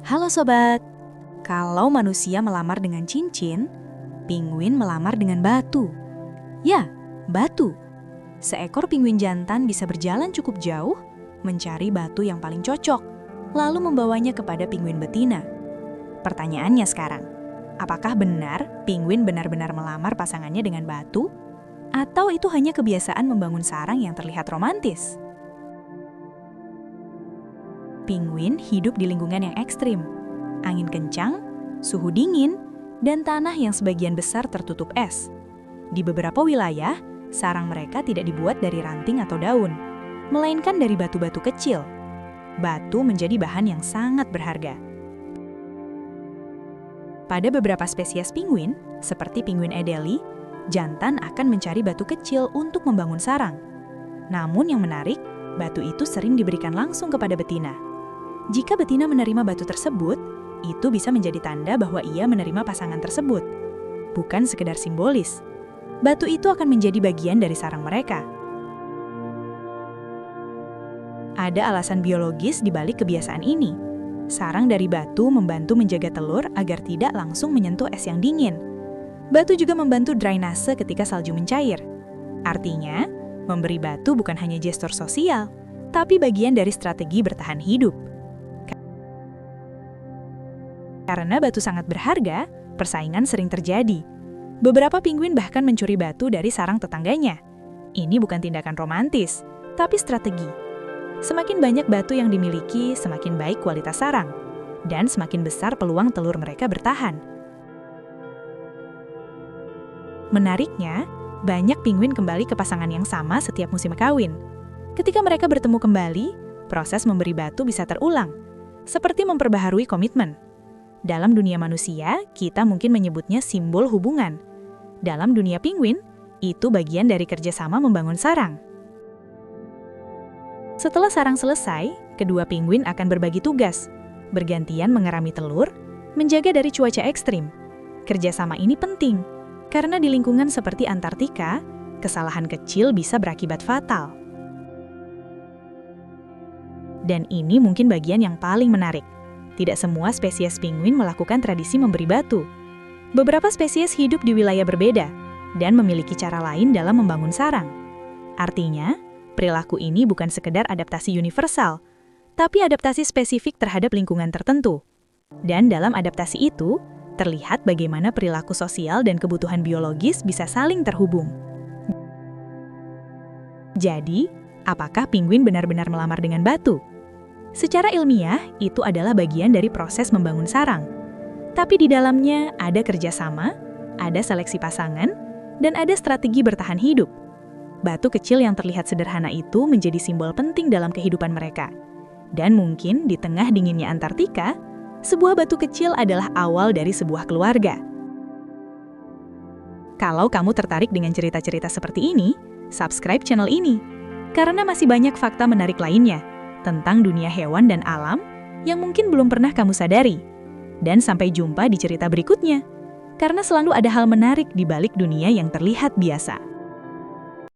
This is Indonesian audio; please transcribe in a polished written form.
Halo sobat, kalau manusia melamar dengan cincin, penguin melamar dengan batu. Ya, batu. Seekor penguin jantan bisa berjalan cukup jauh, mencari batu yang paling cocok, lalu membawanya kepada penguin betina. Pertanyaannya sekarang, apakah benar penguin benar-benar melamar pasangannya dengan batu? Atau itu hanya kebiasaan membangun sarang yang terlihat romantis? Penguin hidup di lingkungan yang ekstrim. Angin kencang, suhu dingin, dan tanah yang sebagian besar tertutup es. Di beberapa wilayah, sarang mereka tidak dibuat dari ranting atau daun, melainkan dari batu-batu kecil. Batu menjadi bahan yang sangat berharga. Pada beberapa spesies penguin, seperti penguin Adelie, jantan akan mencari batu kecil untuk membangun sarang. Namun yang menarik, batu itu sering diberikan langsung kepada betina. Jika betina menerima batu tersebut, itu bisa menjadi tanda bahwa ia menerima pasangan tersebut. Bukan sekedar simbolis. Batu itu akan menjadi bagian dari sarang mereka. Ada alasan biologis di balik kebiasaan ini. Sarang dari batu membantu menjaga telur agar tidak langsung menyentuh es yang dingin. Batu juga membantu drainase ketika salju mencair. Artinya, memberi batu bukan hanya gestur sosial, tapi bagian dari strategi bertahan hidup. Karena batu sangat berharga, persaingan sering terjadi. Beberapa penguin bahkan mencuri batu dari sarang tetangganya. Ini bukan tindakan romantis, tapi strategi. Semakin banyak batu yang dimiliki, semakin baik kualitas sarang. Dan semakin besar peluang telur mereka bertahan. Menariknya, banyak penguin kembali ke pasangan yang sama setiap musim kawin. Ketika mereka bertemu kembali, proses memberi batu bisa terulang. Seperti memperbaharui komitmen. Dalam dunia manusia, kita mungkin menyebutnya simbol hubungan. Dalam dunia penguin, itu bagian dari kerjasama membangun sarang. Setelah sarang selesai, kedua penguin akan berbagi tugas, bergantian mengerami telur, menjaga dari cuaca ekstrim. Kerjasama ini penting, karena di lingkungan seperti Antartika, kesalahan kecil bisa berakibat fatal. Dan ini mungkin bagian yang paling menarik. Tidak semua spesies penguin melakukan tradisi memberi batu. Beberapa spesies hidup di wilayah berbeda dan memiliki cara lain dalam membangun sarang. Artinya, perilaku ini bukan sekedar adaptasi universal, tapi adaptasi spesifik terhadap lingkungan tertentu. Dan dalam adaptasi itu, terlihat bagaimana perilaku sosial dan kebutuhan biologis bisa saling terhubung. Jadi, apakah penguin benar-benar melamar dengan batu? Secara ilmiah, itu adalah bagian dari proses membangun sarang. Tapi di dalamnya ada kerjasama, ada seleksi pasangan, dan ada strategi bertahan hidup. Batu kecil yang terlihat sederhana itu menjadi simbol penting dalam kehidupan mereka. Dan mungkin di tengah dinginnya Antartika, sebuah batu kecil adalah awal dari sebuah keluarga. Kalau kamu tertarik dengan cerita-cerita seperti ini, subscribe channel ini. Karena masih banyak fakta menarik lainnya tentang dunia hewan dan alam yang mungkin belum pernah kamu sadari. Dan sampai jumpa di cerita berikutnya, karena selalu ada hal menarik di balik dunia yang terlihat biasa.